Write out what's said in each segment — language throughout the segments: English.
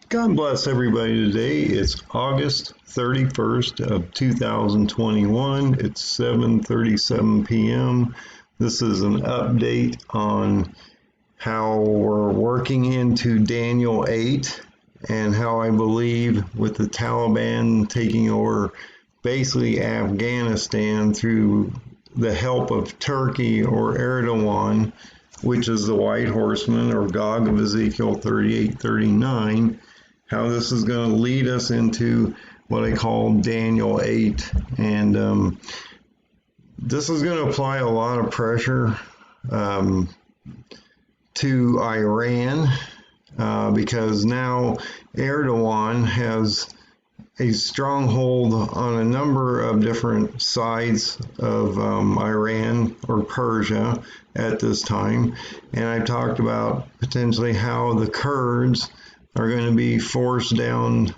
God bless everybody today. It's August 31st of 2021. It's 7:37 p.m. This is an update on how we're working into Daniel 8 and how I believe with the Taliban taking over basically Afghanistan through the help of Turkey or Erdogan, which is the white horseman or Gog of Ezekiel 38:39, how this is going to lead us into what I call Daniel 8. And this is going to apply a lot of pressure to Iran because now Erdogan has a stronghold on a number of different sides of Iran or Persia at this time. And I talked about potentially how the Kurds are going to be forced down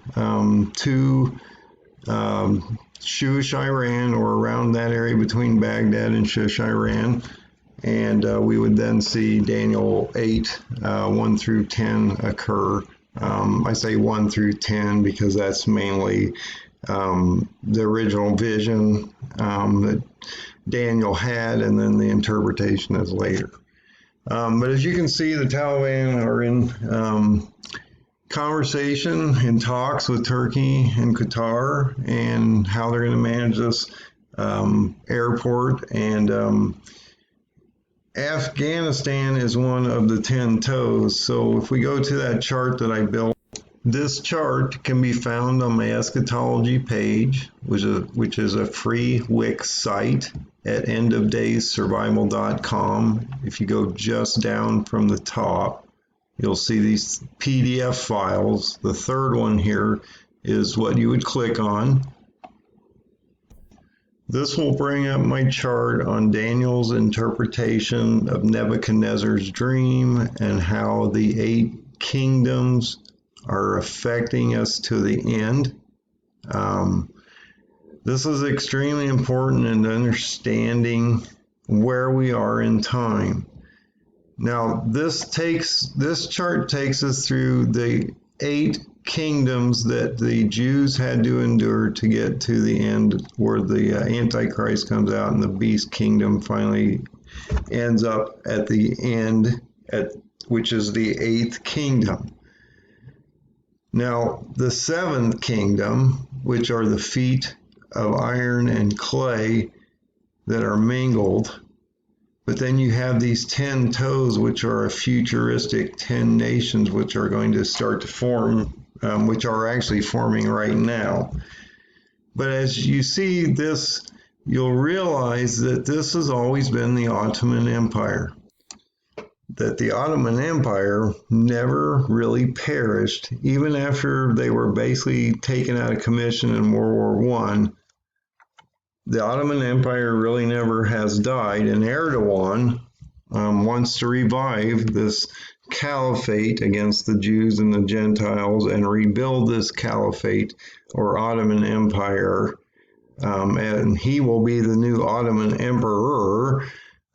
to Shush, Iran, or around that area between Baghdad and Shush, Iran. And we would then see Daniel 8, 1 through 10 occur. I say 1 through 10 because that's mainly the original vision that Daniel had, and then the interpretation is later. But as you can see, the Taliban are in conversation and talks with Turkey and Qatar and how they're going to manage this airport. And Afghanistan is one of the 10 toes. So if we go to that chart that I built, this chart can be found on my eschatology page, which is a free Wix site at endofdayssurvival.com. If you go just down from the top, you'll see these PDF files. The third one here is what you would click on. This will bring up my chart on Daniel's interpretation of Nebuchadnezzar's dream and how the 8 kingdoms are affecting us to the end. This is extremely important in understanding where we are in time. Now, this chart takes us through the 8 kingdoms that the Jews had to endure to get to the end where the Antichrist comes out and the beast kingdom finally ends up at the end, which is the 8th kingdom. Now, the 7th kingdom, which are the feet of iron and clay that are mingled, but then you have these 10 toes, which are a futuristic 10 nations, which are going to start to form, which are actually forming right now. But as you see this, you'll realize that this has always been the Ottoman Empire. That the Ottoman Empire never really perished, even after they were basically taken out of commission in World War I. The Ottoman Empire really never has died, and Erdogan wants to revive this caliphate against the Jews and the Gentiles and rebuild this caliphate or Ottoman Empire, and he will be the new Ottoman emperor.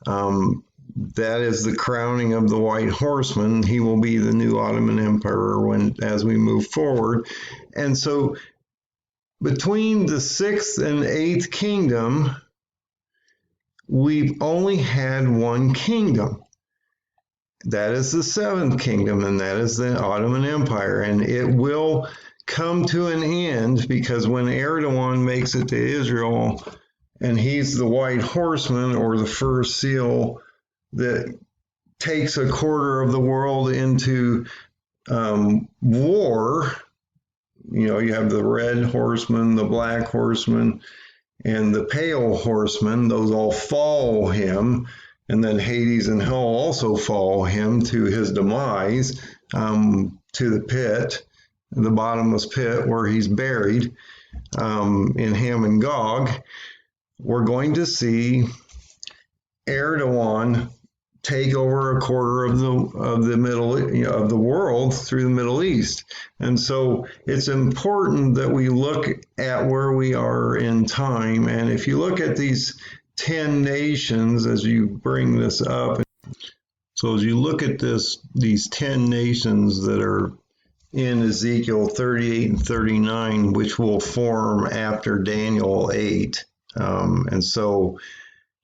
That is the crowning of the white horseman. He will be the new Ottoman emperor as we move forward. And so between the 6th and 8th kingdom, we've only had one kingdom. That is the 7th kingdom, and that is the Ottoman Empire. And it will come to an end because when Erdogan makes it to Israel, and he's the white horseman or the first seal that takes a quarter of the world into war. You know, you have the red horseman, the black horseman, and the pale horseman. Those all follow him. And then Hades and hell also follow him to his demise, to the pit, the bottomless pit where he's buried in Ham and Gog. We're going to see Erdogan take over a quarter of the world through the Middle East. And so it's important that we look at where we are in time. And if you look at these 10 nations as you bring this up, so as you look at these 10 nations that are in Ezekiel 38 and 39, which will form after Daniel 8. And so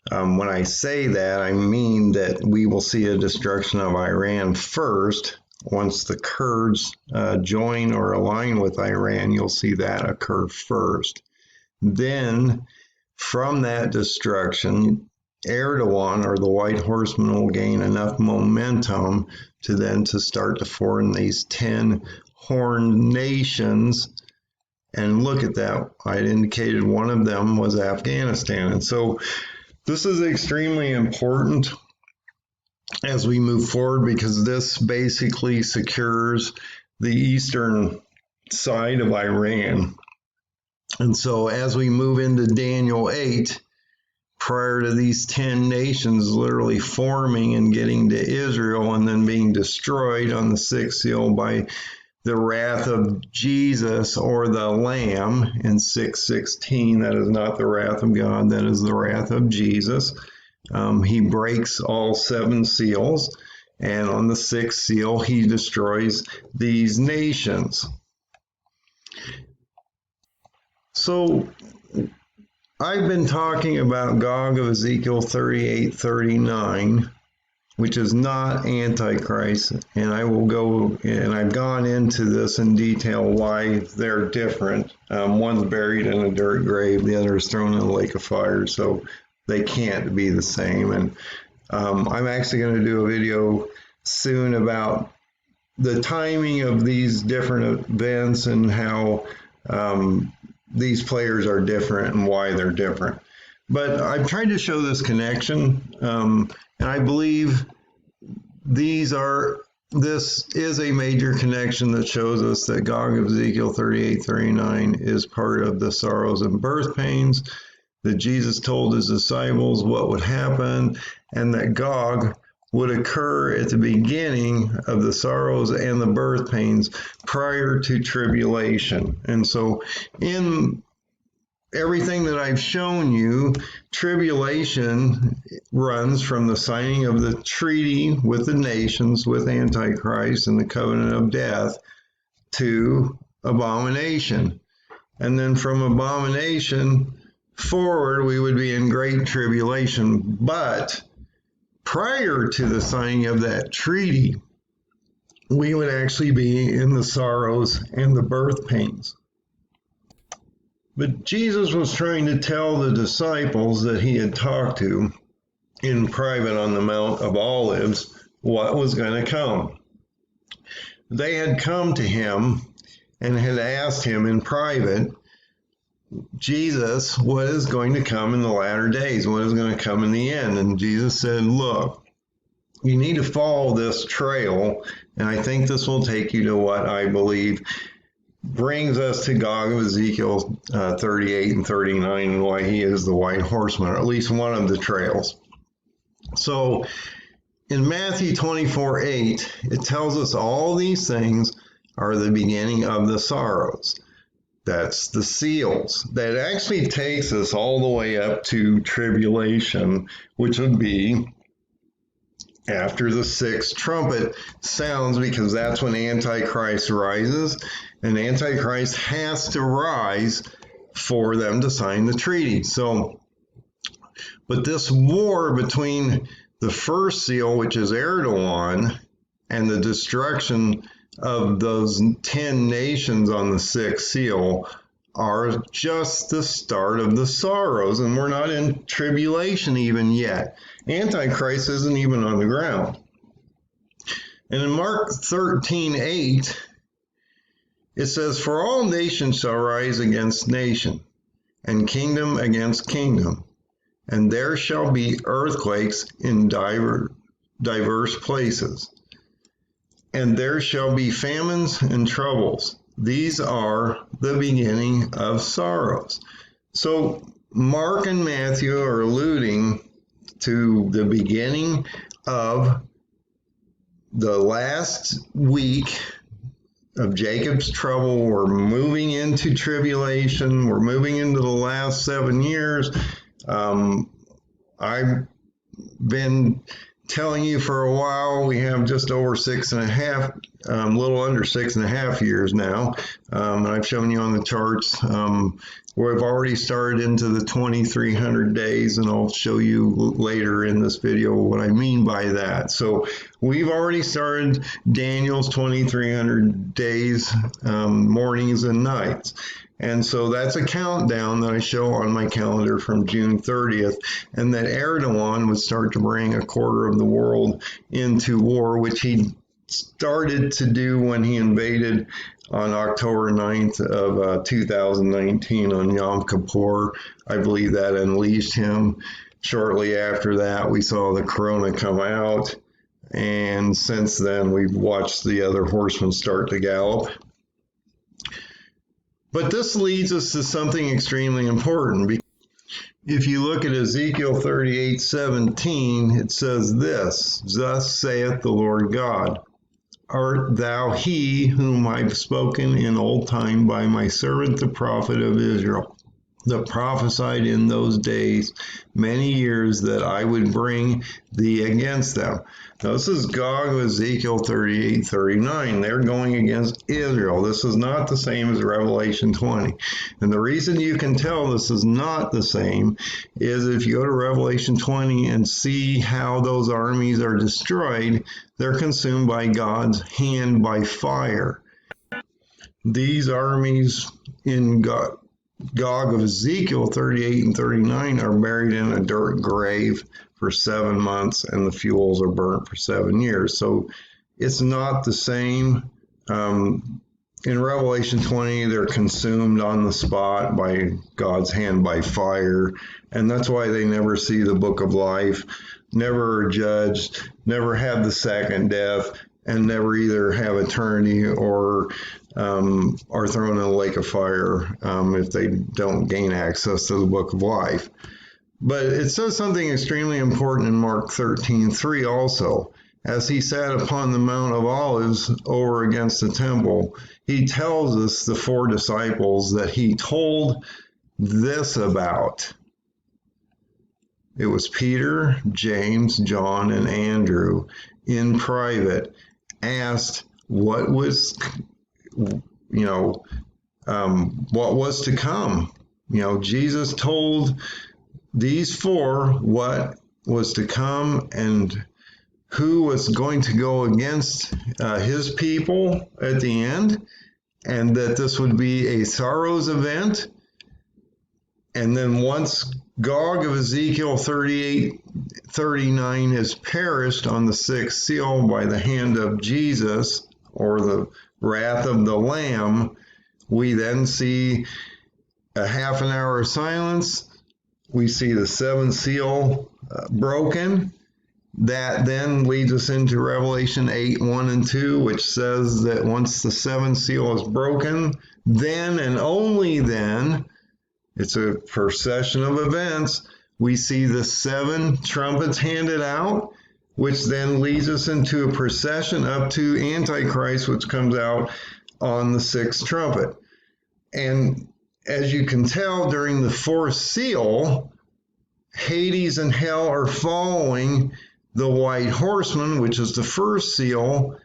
when I say that, I mean that we will see a destruction of Iran first. Once the Kurds join or align with Iran, you'll see that occur first. Then, from that destruction, Erdogan or the White Horseman will gain enough momentum to start to form these 10 horned nations. And look at that. I indicated one of them was Afghanistan. And so this is extremely important as we move forward, because this basically secures the eastern side of Iran. And so as we move into Daniel 8, prior to these 10 nations literally forming and getting to Israel and then being destroyed on the sixth seal by the wrath of Jesus or the Lamb in 6:16, that is not the wrath of God, that is the wrath of Jesus. He breaks all 7 seals, and on the 6th seal, he destroys these nations. So I've been talking about Gog of Ezekiel 38:39, which is not Antichrist, and I will go, and I've gone into this in detail why they're different. One's buried in a dirt grave, the other is thrown in a lake of fire, so they can't be the same. And I'm actually going to do a video soon about the timing of these different events and how these players are different and why they're different. But I've tried to show this connection, and I believe this is a major connection that shows us that Gog of Ezekiel 38:39 is part of the sorrows and birth pains, that Jesus told his disciples what would happen, and that Gog would occur at the beginning of the sorrows and the birth pains prior to tribulation. And so in everything that I've shown you, tribulation runs from the signing of the treaty with the nations, with Antichrist and the covenant of death, to abomination. And then from abomination forward, we would be in great tribulation. But prior to the signing of that treaty, we would actually be in the sorrows and the birth pains. But Jesus was trying to tell the disciples that he had talked to in private on the Mount of Olives what was going to come. They had come to him and had asked him in private, Jesus, what is going to come in the latter days? What is going to come in the end? And Jesus said, look, you need to follow this trail, and I think this will take you to what I believe brings us to Gog of Ezekiel 38 and 39, and why he is the white horseman, or at least one of the trails. So in Matthew 24:8, it tells us all these things are the beginning of the sorrows. That's the seals. That actually takes us all the way up to tribulation, which would be after the 6th trumpet sounds, because that's when Antichrist rises, and Antichrist has to rise for them to sign the treaty. So, but this war between the first seal, which is Erdogan, and the destruction of those 10 nations on the 6th seal are just the start of the sorrows, and we're not in tribulation even yet. Antichrist isn't even on the ground. And in Mark 13:8, it says, for all nations shall rise against nation, and kingdom against kingdom, and there shall be earthquakes in diverse places. And there shall be famines and troubles. These are the beginning of sorrows. So Mark and Matthew are alluding to the beginning of the last week of Jacob's trouble. We're moving into tribulation. We're moving into the last 7 years. I've been telling you for a while, we have just over 6.5 little under 6.5 years now. And I've shown you on the charts where I've already started into the 2,300 days, and I'll show you later in this video what I mean by that. So we've already started Daniel's 2,300 days, mornings and nights. And so that's a countdown that I show on my calendar from June 30th, and that Erdogan would start to bring a quarter of the world into war, which he started to do when he invaded on October 9th of 2019 on Yom Kippur. I believe that unleashed him. Shortly after that, we saw the corona come out, and since then we've watched the other horsemen start to gallop. But this leads us to something extremely important. If you look at Ezekiel 38:17, it says this, "Thus saith the Lord God, Art thou he whom I've spoken in old time by my servant the prophet of Israel, that prophesied in those days many years that I would bring thee against them." Now this is Gog of Ezekiel 38:39. They're going against Israel. This is not the same as Revelation 20. And the reason you can tell this is not the same is if you go to Revelation 20 and see how those armies are destroyed, they're consumed by God's hand by fire. These armies in Gog of Ezekiel 38 and 39 are buried in a dirt grave for 7 months, and the fuels are burnt for 7 years. So it's not the same. In Revelation 20, they're consumed on the spot by God's hand by fire, and that's why they never see the book of life, never are judged, never have the second death, and never either have eternity or are thrown in a lake of fire if they don't gain access to the book of life. But it says something extremely important in Mark 13:3 also. As he sat upon the Mount of Olives over against the temple, he tells us, the 4 disciples, that he told this about. It was Peter, James, John, and Andrew in private asked what was, what was to come. Jesus told these 4 what was to come and who was going to go against his people at the end, and that this would be a sorrows event. And then once Gog of Ezekiel 38:39 is perished on the 6th seal by the hand of Jesus, or the wrath of the Lamb, we then see a half an hour of silence. We see the 7th seal broken. That then leads us into Revelation 8:1 and 2, which says that once the 7th seal is broken, then and only then, it's a procession of events, we see the 7 trumpets handed out, which then leads us into a procession up to Antichrist, which comes out on the 6th trumpet. And as you can tell, during the 4th seal, Hades and hell are following the white horseman, which is the 1st seal,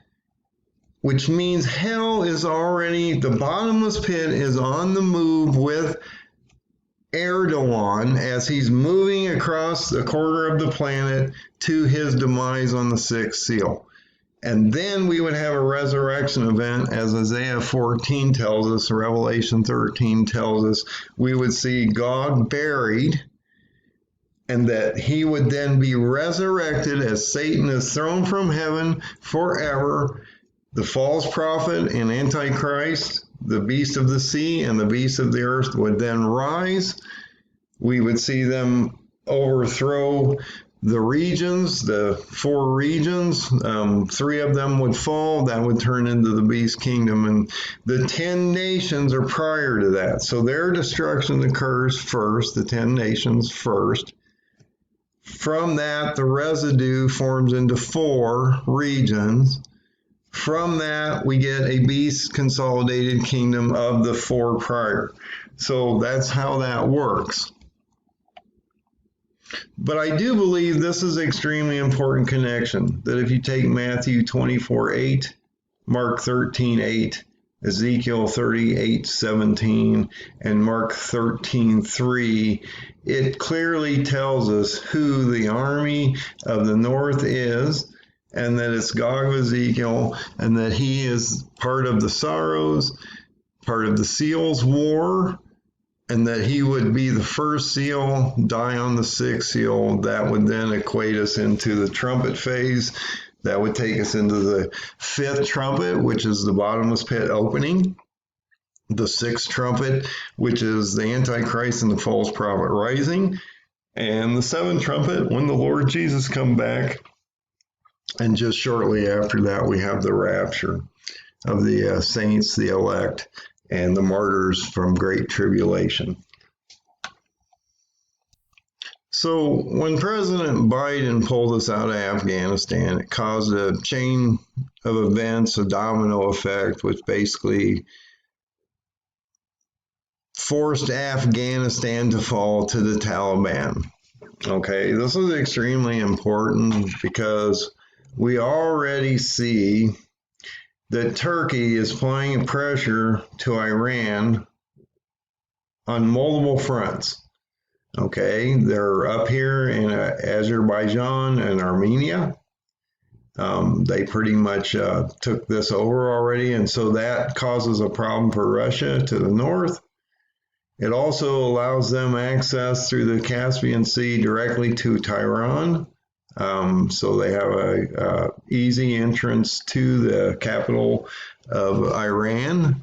which means hell is already, the bottomless pit is on the move with Erdogan as he's moving across the corner of the planet to his demise on the 6th seal. And then we would have a resurrection event, as Isaiah 14 tells us, Revelation 13 tells us. We would see Gog buried, and that he would then be resurrected as Satan is thrown from heaven forever. The false prophet and Antichrist, the beast of the sea and the beast of the earth, would then rise. We would see them overthrow the regions, the 4 regions. 3 of them would fall. That would turn into the beast kingdom. And the 10 nations are prior to that. So their destruction occurs first, the 10 nations first. From that, the residue forms into 4 regions. From that, we get a beast consolidated kingdom of the 4 prior. So that's how that works. But I do believe this is an extremely important connection, that if you take Matthew 24:8 Mark 13:8, Ezekiel 38:17, and Mark 13:3, it clearly tells us who the army of the north is, and that it's Gog of Ezekiel, and that he is part of the sorrows, part of the seals war, and that he would be the first seal, die on the sixth seal. That would then equate us into the trumpet phase. That would take us into the fifth trumpet, which is the bottomless pit opening. The sixth trumpet, which is the Antichrist and the false prophet rising. And the seventh trumpet, when the Lord Jesus come back. And just shortly after that, we have the rapture of the saints, the elect, and the martyrs from great tribulation. So when President Biden pulled us out of Afghanistan, it caused a chain of events, a domino effect, which basically forced Afghanistan to fall to the Taliban. Okay, this is extremely important because we already see that Turkey is applying pressure to Iran on multiple fronts. Okay, they're up here in Azerbaijan and Armenia. They pretty much took this over already, and so that causes a problem for Russia to the north. It also allows them access through the Caspian Sea directly to Tehran. So they have a easy entrance to the capital of Iran.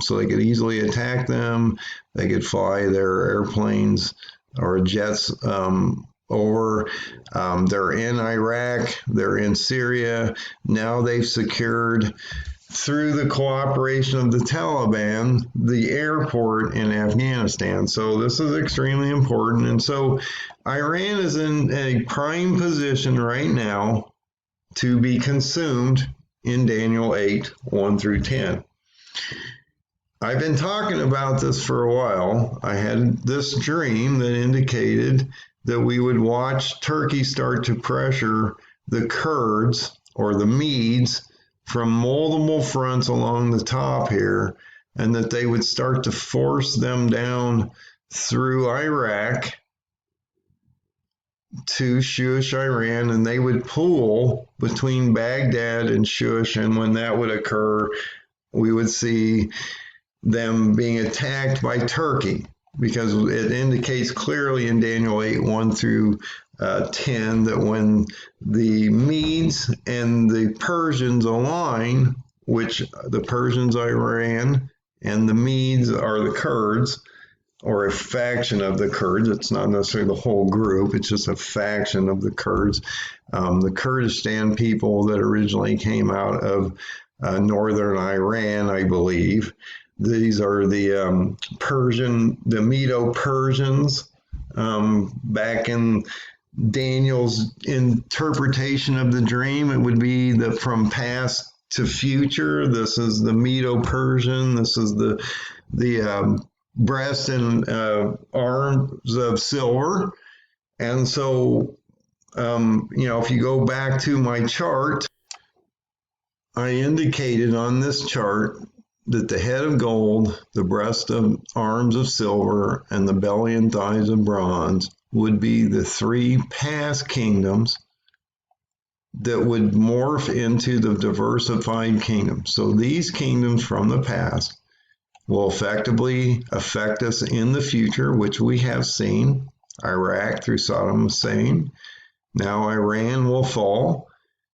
So they could easily attack them. They could fly their airplanes or jets over. They're in Iraq. They're in Syria. Now they've secured, through the cooperation of the Taliban, the airport in Afghanistan. So this is extremely important. And so Iran is in a prime position right now to be consumed in Daniel 8, 1 through 10. I've been talking about this for a while. I had this dream that indicated that we would watch Turkey start to pressure the Kurds or the Medes from multiple fronts along the top here, and that they would start to force them down through Iraq to Shush, Iran, and they would pool between Baghdad and Shush, and when that would occur, we would see them being attacked by Turkey, because it indicates clearly in Daniel 8, 1 through 10, that when the Medes and the Persians align, which the Persians are Iran and the Medes are the Kurds, or a faction of the Kurds. It's not necessarily the whole group, it's just a faction of the Kurds. The Kurdistan people that originally came out of northern Iran, I believe. These are the the Medo-Persians. Back in Daniel's interpretation of the dream, it would be from past to future. This is the Medo-Persian. This is the breast and arms of silver. And so, if you go back to my chart, I indicated on this chart that the head of gold, the breast of arms of silver, and the belly and thighs of bronze would be the three past kingdoms that would morph into the diversified kingdom. So these kingdoms from the past will effectively affect us in the future, which we have seen. Iraq through Saddam Hussein. Now Iran will fall,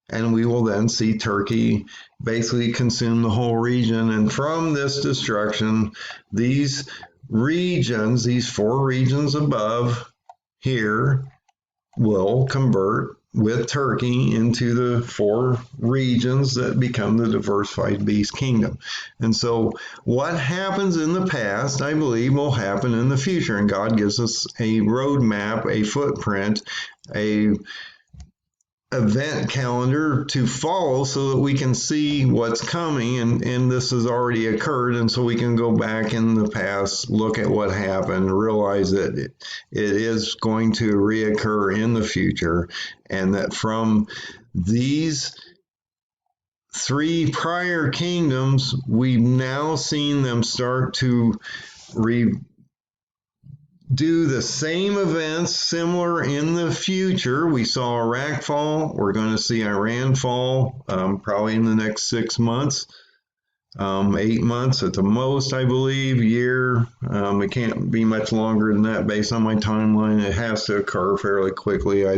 and we will then see Turkey basically consume the whole region. And from this destruction, these regions, these four regions above here, will convert with Turkey into the four regions that become the diversified beast kingdom. And so what happens in the past, I believe, will happen in the future. And God gives us a roadmap, a footprint, a event calendar to follow so that we can see what's coming, and this has already occurred, and so we can go back in the past, look at what happened, realize that it is going to reoccur in the future, and that from these 3 prior kingdoms, we've now seen them start to do the same events similar in the future. We saw Iraq fall. We're going to see Iran fall probably in the next 6 months, 8 months at the most, I believe, year. It can't be much longer than that based on my timeline. It has to occur fairly quickly. I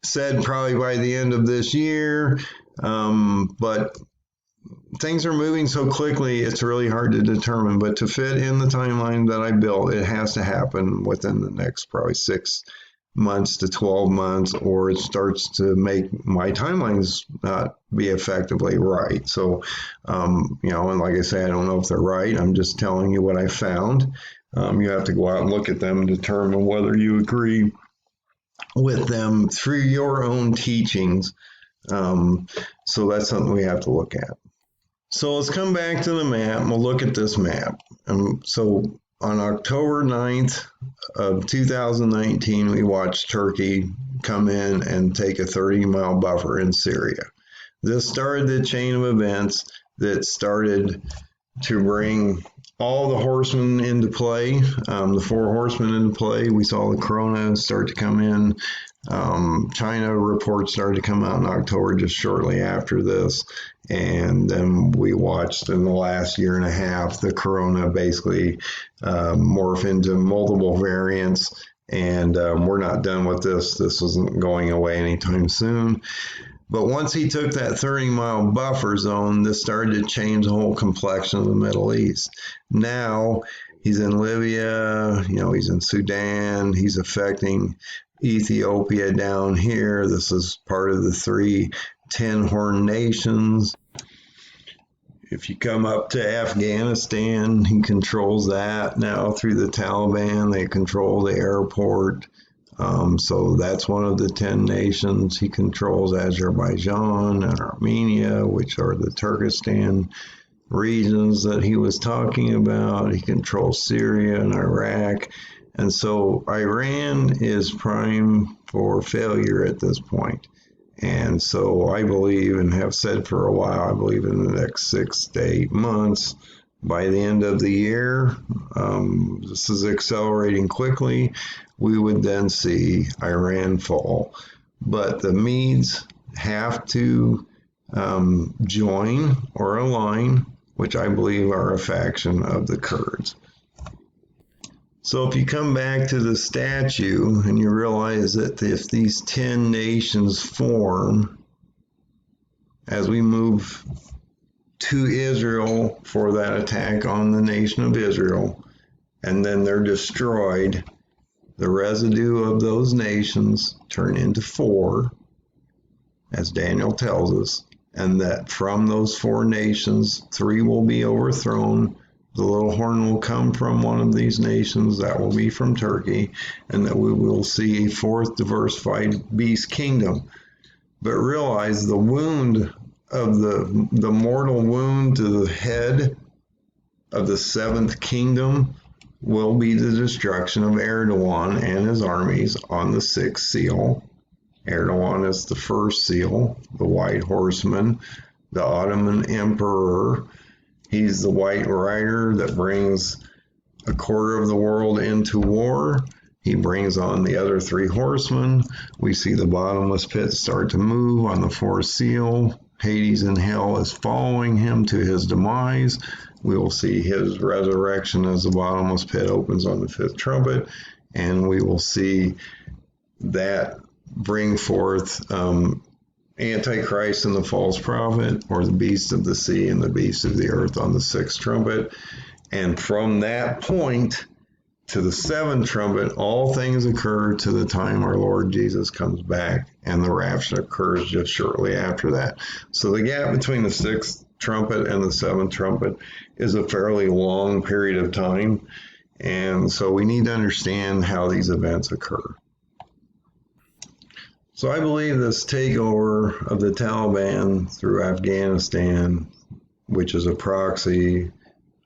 said probably by the end of this year, but things are moving so quickly, it's really hard to determine. But to fit in the timeline that I built, it has to happen within the next probably 6 months to 12 months, or it starts to make my timelines not be effectively right. So, and like I say, I don't know if they're right. I'm just telling you what I found. You have to go out and look at them and determine whether you agree with them through your own teachings. So that's something we have to look at. So let's come back to the map and we'll look at this map. So on October 9th of 2019, we watched Turkey come in and take a 30-mile buffer in Syria. This started the chain of events that started to bring all the horsemen into play, the 4 horsemen into play. We saw the corona start to come in. China reports started to come out in October just shortly after this. And then we watched in the last year and a half the corona basically morph into multiple variants. And we're not done with this. This isn't going away anytime soon. But once he took that 30-mile buffer zone, this started to change the whole complexion of the Middle East. Now he's in Libya, he's in Sudan, he's affecting Ethiopia down here. This is part of the 3 10-horn nations. If you come up to Afghanistan, he controls that now through the Taliban. They control the airport. So that's one of the 10 nations. He controls Azerbaijan and Armenia, which are the Turkestan regions that he was talking about. He controls Syria and Iraq. And so Iran is prime for failure at this point. And so I believe, and have said for a while, I believe in the next 6 to 8 months, by the end of the year, this is accelerating quickly, we would then see Iran fall. But the Medes have to join or align, which I believe are a faction of the Kurds. So if you come back to the statue and you realize that if these 10 nations form, as we move to Israel for that attack on the nation of Israel, and then they're destroyed, the residue of those nations turn into 4, as Daniel tells us, and that from those 4 nations, 3 will be overthrown. The little horn will come from one of these nations, that will be from Turkey, and that we will see a 4th diversified beast kingdom. But realize the wound of the mortal wound to the head of the 7th kingdom will be the destruction of Erdogan and his armies on the 6th seal. Erdogan is the 1st seal, the white horseman, the Ottoman emperor. He's the white rider that brings a quarter of the world into war. He brings on the other 3 horsemen. We see the bottomless pit start to move on the 4th seal. Hades and hell is following him to his demise. We will see his resurrection as the bottomless pit opens on the 5th trumpet. And we will see that bring forth Antichrist and the false prophet, or the beast of the sea and the beast of the earth on the 6th trumpet. And from that point to the 7th trumpet, all things occur to the time our Lord Jesus comes back, and the rapture occurs just shortly after that. So the gap between the 6th trumpet and the 7th trumpet is a fairly long period of time. And so we need to understand how these events occur. So I believe this takeover of the Taliban through Afghanistan, which is a proxy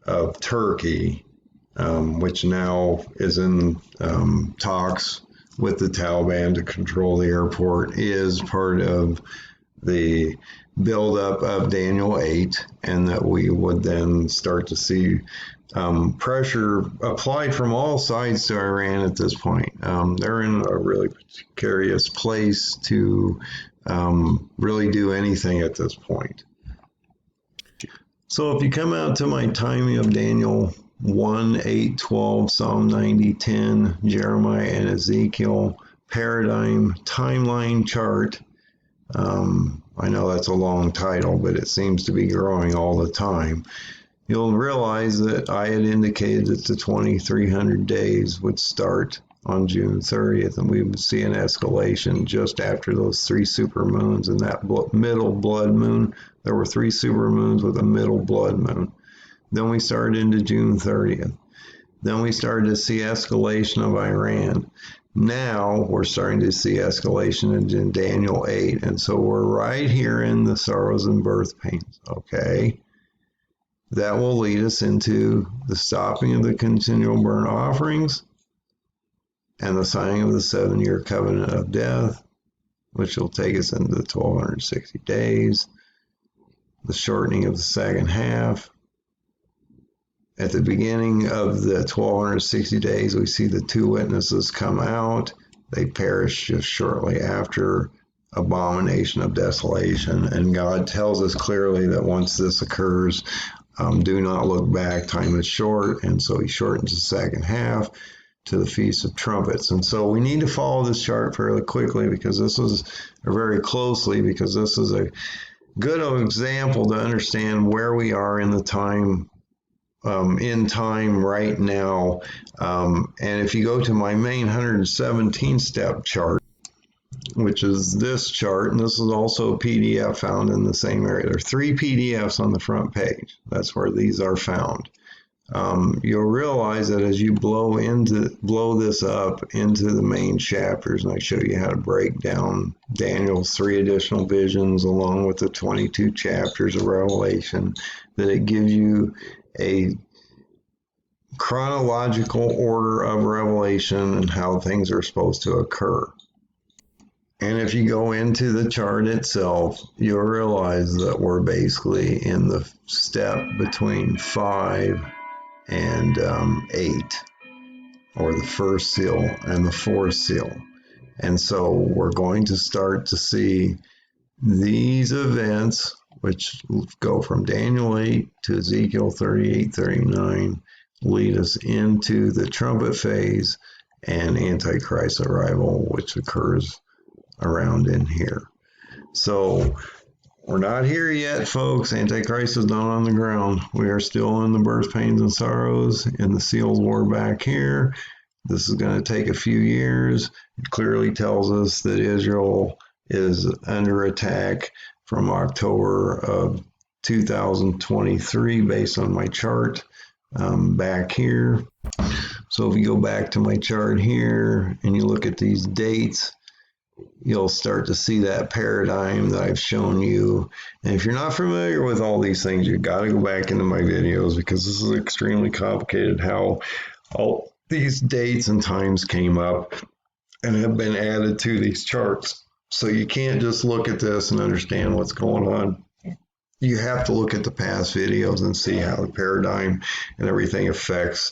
of Turkey, which now is in talks with the Taliban to control the airport, is part of the buildup of Daniel 8, and that we would then start to see pressure applied from all sides to Iran at this point. They're in a really precarious place to really do anything at this point. So if you come out to my timing of Daniel 1, 8, 12, Psalm 90, 10, Jeremiah and Ezekiel, paradigm, timeline chart, I know that's a long title, but it seems to be growing all the time. You'll realize that I had indicated that the 2300 days would start on June 30th, and we would see an escalation just after those 3 supermoons and that middle blood moon. There were 3 supermoons with a middle blood moon. Then we started into June 30th. Then we started to see escalation of Iran. Now we're starting to see escalation in Daniel 8, and so we're right here in the sorrows and birth pains, okay? That will lead us into the stopping of the continual burnt offerings and the signing of the 7-year covenant of death, which will take us into the 1260 days, the shortening of the second half. At the beginning of the 1260 days, we see the 2 witnesses come out. They perish just shortly after abomination of desolation. And God tells us clearly that once this occurs, do not look back. Time is short. And so he shortens the second half to the Feast of Trumpets. And so we need to follow this chart fairly quickly because this is very closely, because this is a good example to understand where we are in the time in time right now. And if you go to my main 117 step chart, which is this chart, and this is also a PDF found in the same area. There are 3 PDFs on the front page. That's where these are found. You'll realize that as you blow this up into the main chapters, and I show you how to break down Daniel's 3 additional visions along with the 22 chapters of Revelation, that it gives you a chronological order of Revelation and how things are supposed to occur. And if you go into the chart itself, you'll realize that we're basically in the step between 5 and 8, or the first seal and the 4th seal. And so we're going to start to see these events, which go from Daniel 8 to Ezekiel 38, 39, lead us into the trumpet phase and Antichrist arrival, which occurs around in here. So we're not here yet, folks. Antichrist is not on the ground. We are still in the birth pains and sorrows in the seals war back here. This is going to take a few years. It clearly tells us that Israel is under attack from October of 2023 based on my chart back here. So if you go back to my chart here and you look at these dates, you'll start to see that paradigm that I've shown you. And if you're not familiar with all these things, you've got to go back into my videos, because this is extremely complicated how all these dates and times came up and have been added to these charts. So you can't just look at this and understand what's going on. You have to look at the past videos and see how the paradigm and everything affects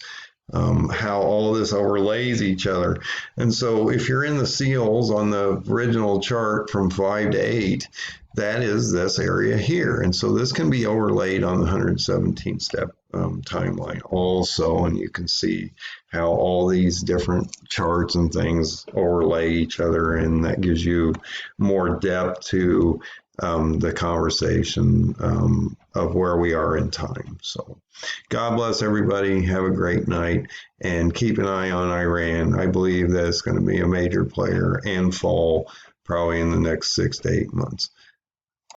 how all of this overlays each other. And so if you're in the seals on the original chart from 5 to 8, that is this area here. And so this can be overlaid on the 117 step timeline also, and you can see how all these different charts and things overlay each other, and that gives you more depth to the conversation of where we are in time. So God bless everybody. Have a great night, and keep an eye on Iran. I believe that it's going to be a major player and fall probably in the next 6 to 8 months.